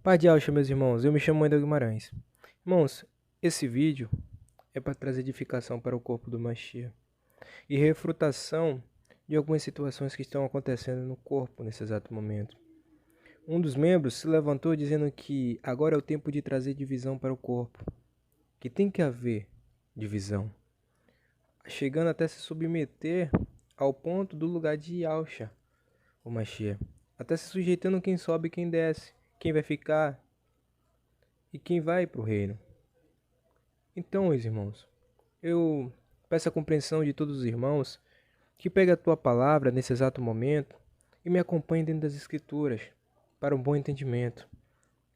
Paz de Alcha, meus irmãos, eu me chamo Wendel Guimarães. Irmãos, esse vídeo é para trazer edificação para o corpo do Mashiach e refutação de algumas situações que estão acontecendo no corpo nesse exato momento. Um dos membros se levantou dizendo que agora é o tempo de trazer divisão para o corpo, que tem que haver divisão, chegando até se submeter ao ponto do lugar de Alcha, o Mashiach, até se sujeitando quem sobe e quem desce, quem vai ficar e quem vai para o reino. Então, meus irmãos, eu peço a compreensão de todos os irmãos que peguem a tua palavra nesse exato momento e me acompanhem dentro das Escrituras para um bom entendimento.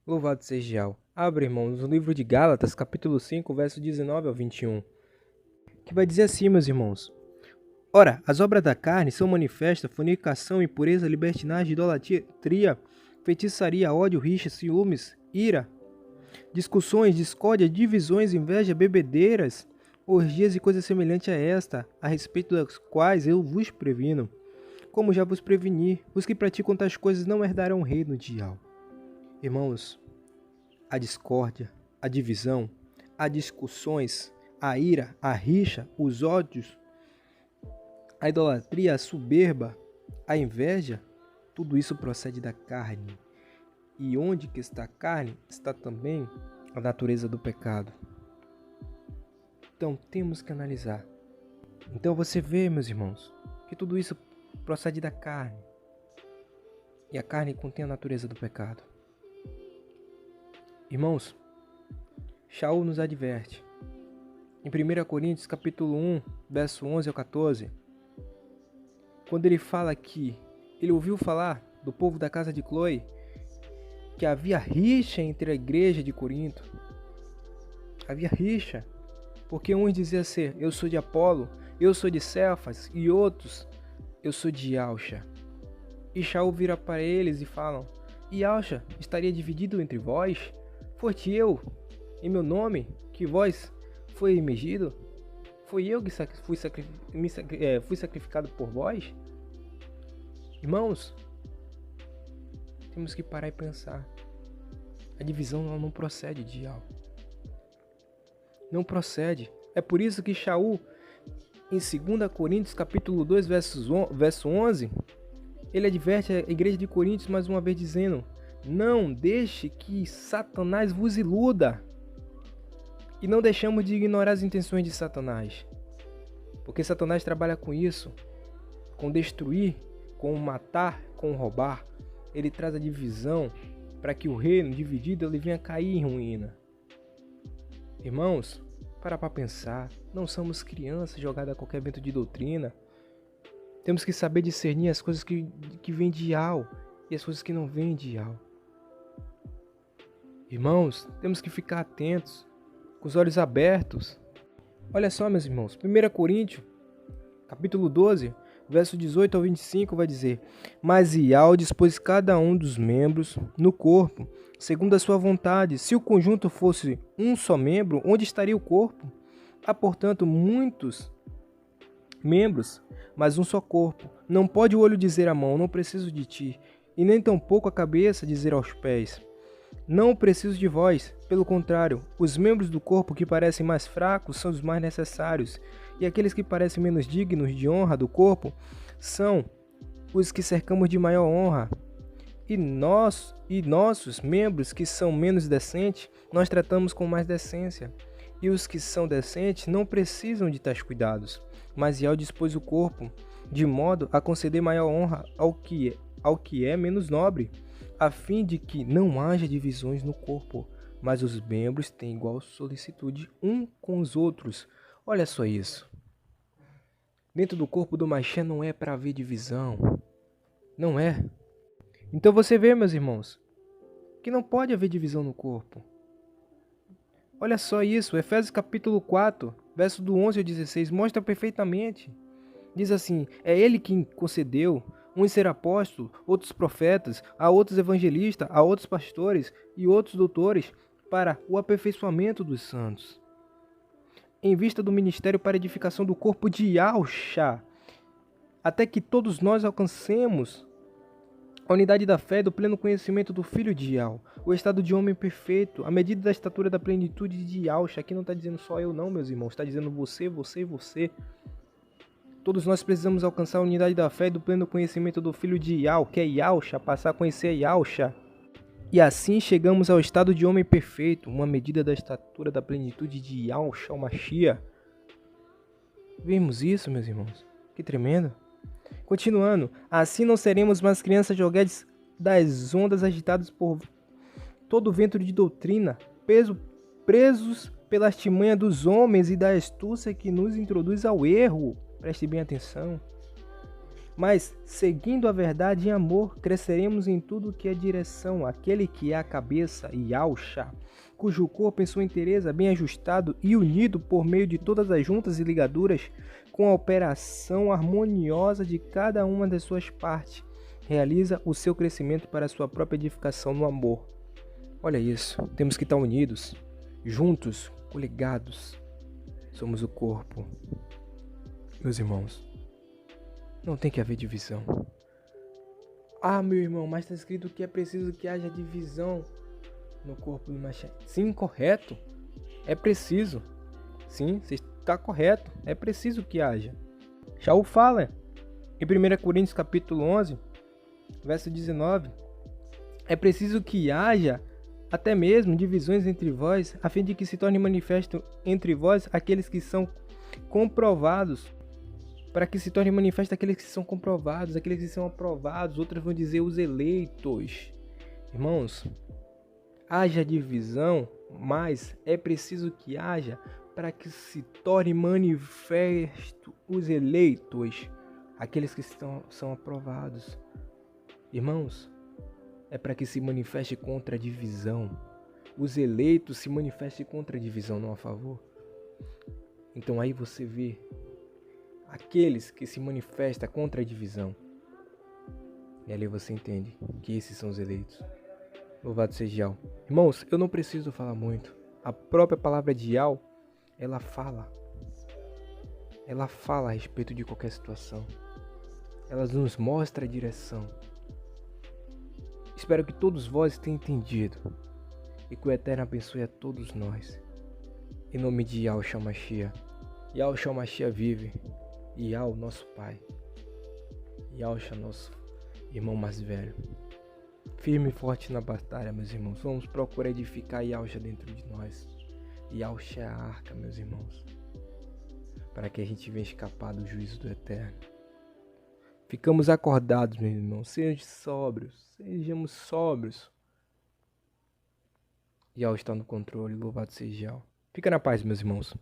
Louvado seja Jah. Abre, irmãos, o livro de Gálatas, capítulo 5, verso 19 ao 21, que vai dizer assim, meus irmãos: Ora, as obras da carne são manifestas: fornicação, impureza, libertinagem, idolatria, feitiçaria, ódio, rixa, ciúmes, ira, discussões, discórdia, divisões, inveja, bebedeiras, orgias e coisas semelhantes a esta, a respeito das quais eu vos previno. Como já vos preveni, os que praticam tais coisas não herdarão o reino de Jah. Irmãos, a discórdia, a divisão, as discussões, a ira, a rixa, os ódios, a idolatria, a soberba, a inveja, tudo isso procede da carne. E onde que está a carne, está também a natureza do pecado. Então temos que analisar. Então você vê, meus irmãos, que tudo isso procede da carne. E a carne contém a natureza do pecado. Irmãos, Shaul nos adverte. Em 1 Coríntios capítulo 1, verso 11 ao 14, quando ele fala que ele ouviu falar do povo da casa de Cloe, que havia rixa entre a igreja de Corinto. Havia rixa, porque uns diziam ser, eu sou de Apolo, eu sou de Cefas, e outros, eu sou de Alcha. E Shaul vira para eles e falam, e Alcha estaria dividido entre vós? Foi-te eu, em meu nome, que vós foi emergido? Foi eu que fui sacrificado por vós? Irmãos, temos que parar e pensar. A divisão não procede de Jah. Não procede. É por isso que Shaul, em 2 Coríntios capítulo 2, verso 11, ele adverte a igreja de Coríntios mais uma vez dizendo, não deixe que Satanás vos iluda. E não deixamos de ignorar as intenções de Satanás. Porque Satanás trabalha com isso, com destruir, com matar, com roubar. Ele traz a divisão para que o reino dividido ele venha cair em ruína. Irmãos, para pensar, não somos crianças jogadas a qualquer vento de doutrina. Temos que saber discernir as coisas que vêm de Jah e as coisas que não vêm de Jah. Irmãos, temos que ficar atentos, com os olhos abertos. Olha só, meus irmãos, 1 Coríntios, capítulo 12, verso 18 ao 25 vai dizer, mas Jah dispôs cada um dos membros no corpo, segundo a sua vontade. Se o conjunto fosse um só membro, onde estaria o corpo? Há, portanto, muitos membros, mas um só corpo. Não pode o olho dizer à mão, não preciso de ti, e nem tampouco a cabeça dizer aos pés, não preciso de vós. Pelo contrário, os membros do corpo que parecem mais fracos são os mais necessários, e aqueles que parecem menos dignos de honra do corpo são os que cercamos de maior honra. E nossos membros que são menos decentes, nós tratamos com mais decência. E os que são decentes não precisam de tais cuidados. Mas Jah dispôs o corpo, de modo a conceder maior honra ao que é menos nobre, a fim de que não haja divisões no corpo, mas os membros têm igual solicitude um com os outros. Olha só isso. Dentro do corpo do Mashiach não é para haver divisão. Não é. Então você vê, meus irmãos, que não pode haver divisão no corpo. Olha só isso, Efésios capítulo 4, verso do 11 ao 16, mostra perfeitamente. Diz assim, é ele quem concedeu uns ser apóstolos, outros profetas, a outros evangelistas, a outros pastores e outros doutores, para o aperfeiçoamento dos santos, em vista do ministério para a edificação do corpo de Yahshua, até que todos nós alcancemos A unidade da fé é do pleno conhecimento do Filho de Yah, o estado de homem perfeito, a medida da estatura da plenitude de Yahshua. Aqui não está dizendo só eu não, meus irmãos, está dizendo você, você e você. Todos nós precisamos alcançar a unidade da fé e do pleno conhecimento do Filho de Yah, que é Yahshua, passar a conhecer Yahshua. E assim chegamos ao estado de homem perfeito, uma medida da estatura da plenitude de Yahshua Mashiach. Vimos isso, meus irmãos? Que tremendo! Continuando, assim não seremos mais crianças joguetes das ondas agitadas por todo o vento de doutrina, presos pela artimanha dos homens e da astúcia que nos introduz ao erro. Preste bem atenção. Mas, seguindo a verdade em amor, cresceremos em tudo que é direção àquele que é a cabeça, Yahshua, cujo corpo em sua inteireza, bem ajustado e unido por meio de todas as juntas e ligaduras, com a operação harmoniosa de cada uma das suas partes, realiza o seu crescimento para a sua própria edificação no amor. Olha isso, temos que estar unidos, juntos, coligados. Somos o corpo. Meus irmãos, não tem que haver divisão. Ah, meu irmão, mas está escrito que é preciso que haja divisão no corpo do Mashiach. Sim, correto. É preciso. Sim, você está correto. É preciso que haja. Shaul fala em 1 Coríntios capítulo 11, verso 19. É preciso que haja até mesmo divisões entre vós, a fim de que se torne manifesto entre vós aqueles que são comprovados. Para que se torne manifesto aqueles que são comprovados, aqueles que são aprovados. Outros vão dizer os eleitos. Irmãos, haja divisão, mas é preciso que haja para que se torne manifesto os eleitos, aqueles que são aprovados. Irmãos, é para que se manifeste contra a divisão. Os eleitos se manifestem contra a divisão, não a favor. Então aí você vê aqueles que se manifestam contra a divisão. E ali você entende que esses são os eleitos. Louvado seja Yah. Irmãos, eu não preciso falar muito. A própria palavra de Yah, ela fala. Ela fala a respeito de qualquer situação. Ela nos mostra a direção. Espero que todos vós tenham entendido. E que o Eterno abençoe a todos nós. Em nome de Yahshua Mashiach. Yahshua Mashiach vive. Yah, o nosso Pai. Yahshua, nosso irmão mais velho. Firme e forte na batalha, meus irmãos. Vamos procurar edificar Yahshua dentro de nós. Yahshua é a arca, meus irmãos. Para que a gente venha escapar do juízo do Eterno. Ficamos acordados, meus irmãos. Sejamos sóbrios. Yahshua está no controle. Louvado seja Yah. Fica na paz, meus irmãos.